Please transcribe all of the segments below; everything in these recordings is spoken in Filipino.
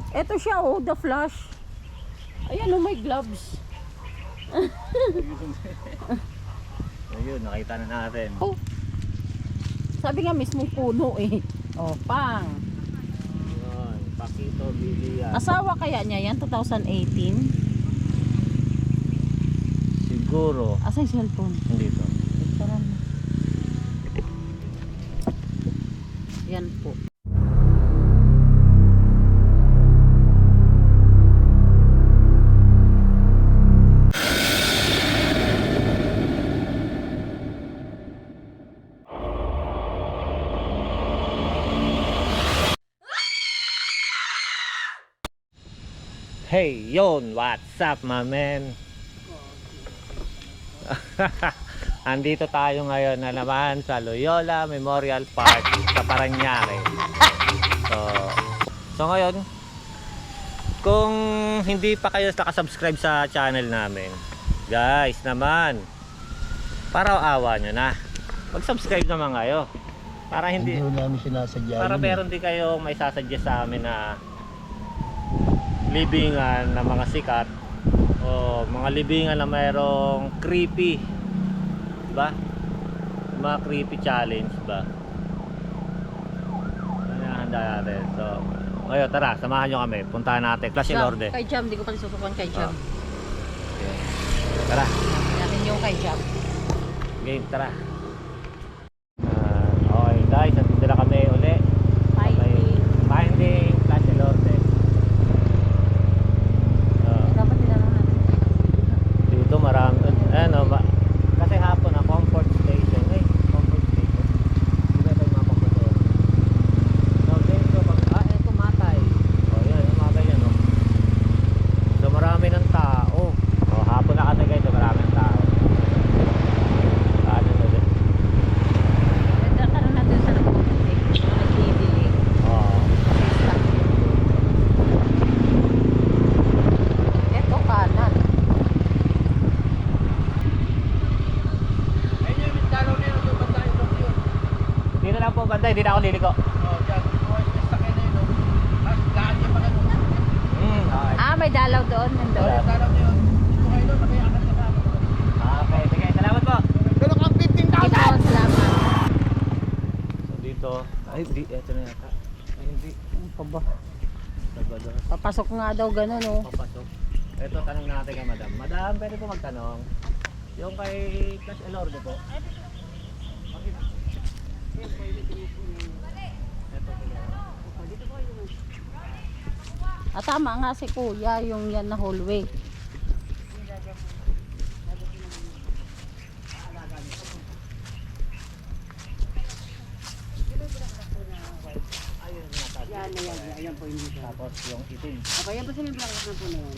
Ito siya, oh, the flash. Ayan, oh, may gloves. Ayun, nakita na natin. Oh, sabi nga mismo puno eh. Oh, pang. Ayun, Pakito Bilian. Asawa kaya niya yan, 2018? Siguro. Asa yung cellphone? Hindi to. Picturean mo. Yan po. Hey, yon, what's up, my man? Andito tayo ngayon na naman sa Loyola Memorial Park sa Parañaque. So ngayon, kung hindi pa kayo nakasubscribe sa channel namin, guys naman, para awa nyo na, mag-subscribe naman kayo. Para hindi namin sinasadya. para meron din kayo may sasuggest sa amin na libingan na mga sikat o mga libingan na mayroong creepy ba? Mga creepy challenge ba? Handa natin. So, ngayon tara, samahan nyo kami. Puntahan natin. Clash Jam, Elorde. kay Jam, di ko pa nasusukan kay Jam. Okay. Tara. Natin yung kay Jam. Game, tara. Okay guys, nandito na kami uli. Finding Clash Elorde. Dapat tinanong natin. Dito marami, ano, kasi hapon na comfort station. Comfort station. Hindi na tayo mapapatuloy. So, dito, eto matay. O, yan, yung matay yan, no? So, marami ng tao. O, hapon na kasi guys, so marami ng tao. Ano na din? Nagtatanong natin sa nagbibili. Oo. Ito kanan. Dito lang po banda, hindi na ako liliko. Okay. Ah, may dalaw doon. Nandun. Okay, sige, salamat po. Ito, salamat. So, dito, ay, di, eto na yata. Ay, hindi. Ano pa ba? Salvador. Papasok nga daw gano'n, oh. Papasok. Ito, tanong natin kay madam. Madam, pwede po magtanong. Yung kay Clash Elorde po. Ito po yan. Ah, tama nga si Kuya, yung yan na hallway. Ayun yung natabi. Yan po yung dito. Tapos yung itim. Okay, yan po sa may blanket na po na yan.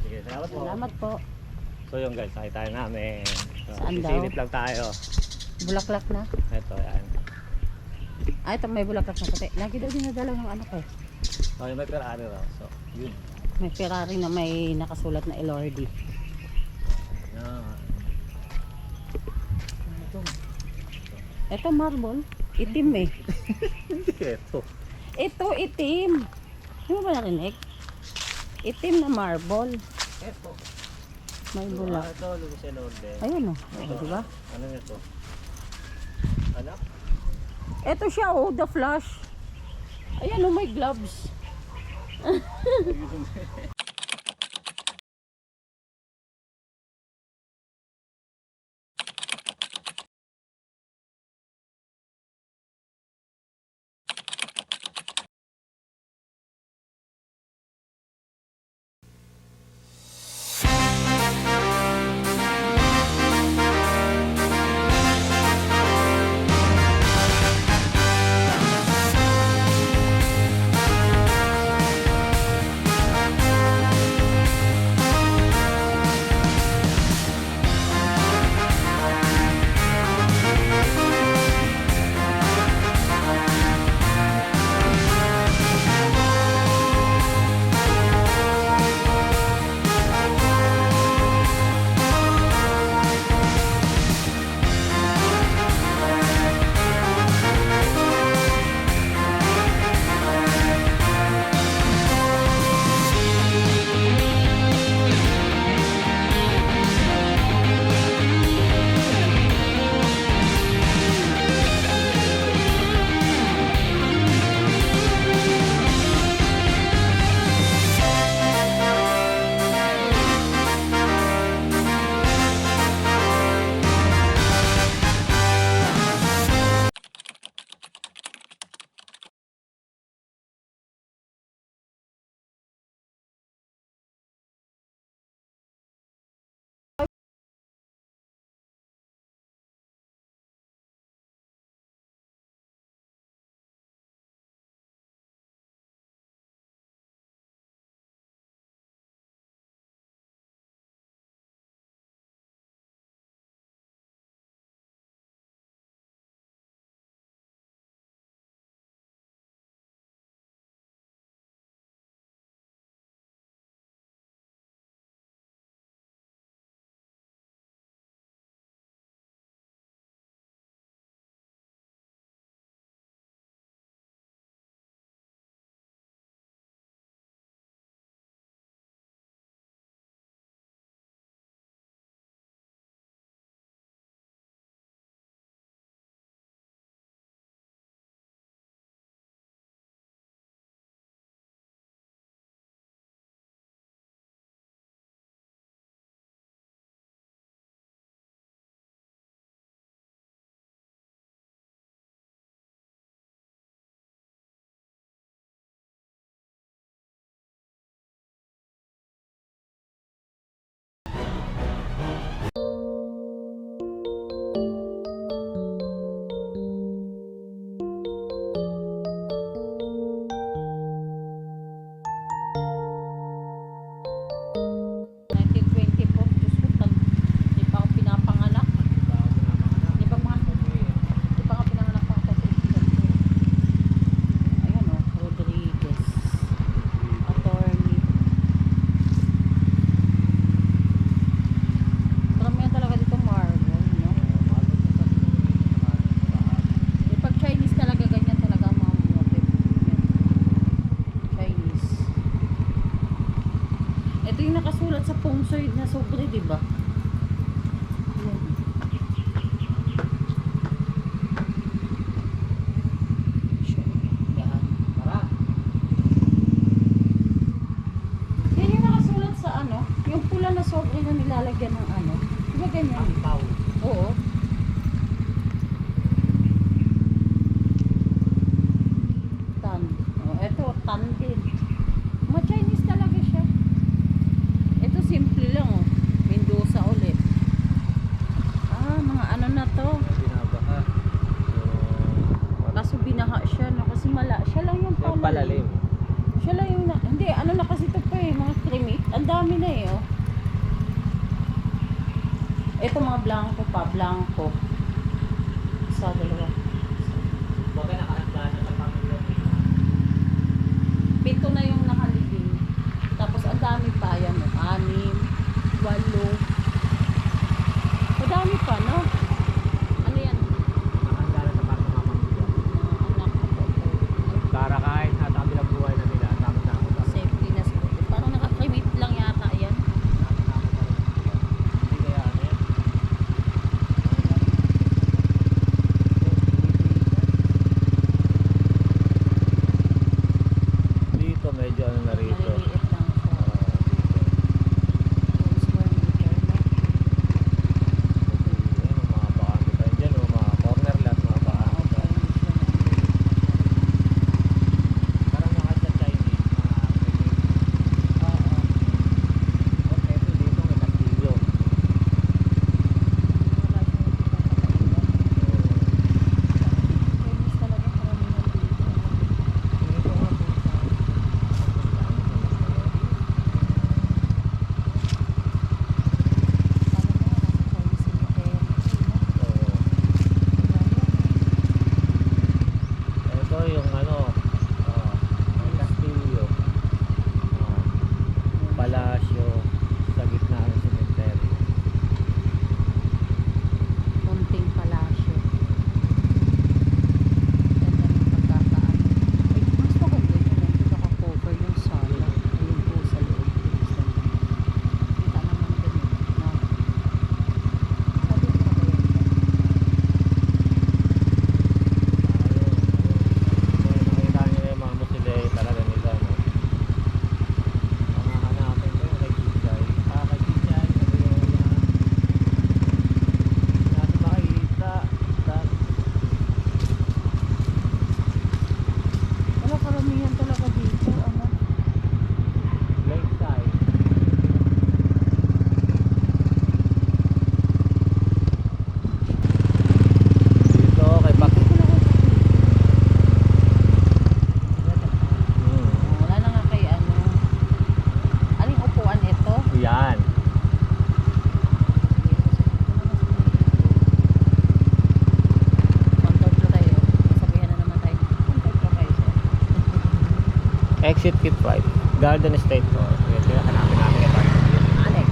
Sige, salamat po. Salamat po. So yung guys, nakita namin. So, Saan daw? sisilip lang tayo. Bulaklak na. Ito, yan. Ah, ito may bulaklak na puti. Lagi daw dinadala ng anak eh. Oh, yung may Ferrari raw. So, yun. May Ferrari na may nakasulat na Elordi. Yan. Ito marble. Itim eh. Hindi ito. Ito itim. Hindi mo ba narinig? Itim na marble. Ito. May bulak. Ito, Luis Elorde. Ayun oh. Diba? Ano ito? Anak? Ito siya oh, the flash. Ayan oh, may gloves. nakasulat sa feng shui na sobre, di ba? Yan. Yan. Tara. Yan yung nakasulat sa ano, yung pula na sobre na nilalagyan ng ano. Di ba ganyan? Pau. Oo. Tan. Oh, eto, tan din. Mga Chinese talaga siya. Ito simple lang oh. Mendoza ulit. Ah, mga ano na to. Binabaha. Kaso binaha siya no kasi siya lang yung Yung palalim. palalim. Siya lang yung hindi ano na kasi to pa eh mga kremit. Ang dami na eh oh. Ito mga blanco pa, blanco. Isa, dalawa. Huwag ka nakahanda na sa pamilya mo. 7 na yung nakalibing. Tapos ang dami pa yan, 6, 8. Madami pa, no? Ano yan? Nakahanda na sa mga pamilya. Mga anak ko po. Para kahit sa kabilang buhay na nila, tama na ako. Safety na siguro. Parang nakakremate lang yata yan. Hindi kaya ano yan? Dito medyo ano na rito. Maliliit lang siya. 1 square meter na. Ayan, mga bakante tayo dyan, mga corner lot, mga bakante Okay, tayo. hindi siya na. Parang mga sa Chinese, mga Oo. okay, ito dito may kastilyo. Wala siyang pinapakailan. Chinese talaga karamihan dito. Dito nga po Alam mo, nasa Chinese cemetery. ito yung ano, may kastilyo, palasyo sa gitna ng cemetery. Munting palasyo. Ganda ng pagkakaan. Ay, mas maganda yun. Hindi naka-cover yung sala. Ayun po sa loob. Kita naman din. No? Sabi ko na ba yan? Nakita nyo na yung mga musile talaga nila, no? Mga hanapin ko yung kay Kijay. Kay Kijay, ano yung natin makikita. Wala karamihan talaga dito. Ano? Lakeside. Dito kay Pak. Dito ko lang ako. Hmm. Wala na nga kay ano. Aling upuan ito? Yan. Counter to tayo. Masabihan na naman tayo. Counter to tayo sir. Exit Kit 5. Garden State Mall. Ito yung hanapin natin kay Pak. Alex.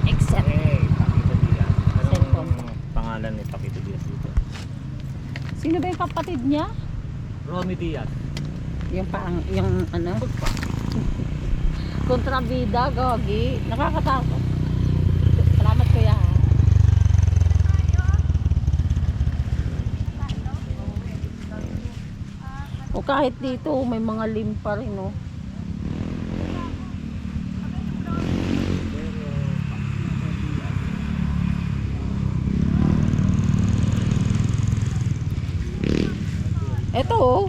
Except. Hey, Pakito Diaz. Cellphone. Anong pangalan ni Pakito Diaz dito? Sino ba yung kapatid niya? Romy Diaz. Yung ano? Kontrabida, gogi. Nakakatakot. Salamat kuya. O kahit dito may mga lim pa rin oh. Eto oh.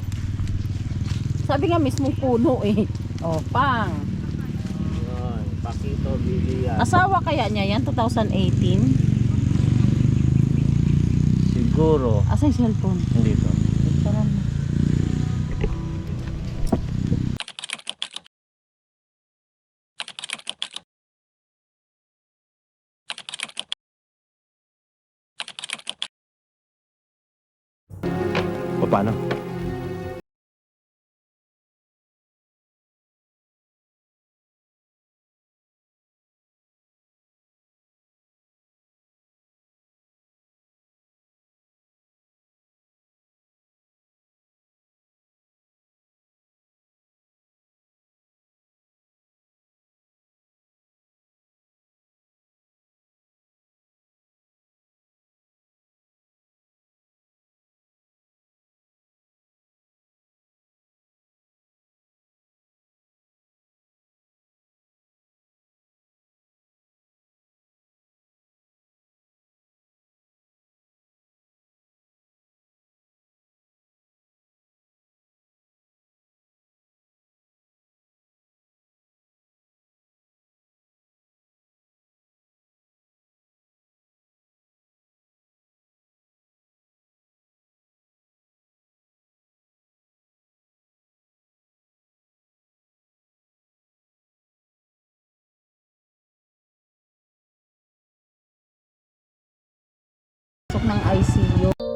Sabi nga mismo puno eh. Oh, pang. Yun, Pakito Diaz. Asawa kaya niya yan 2018? Siguro. Asa yung cellphone? Hindi to. Parang Paano? ng ICU.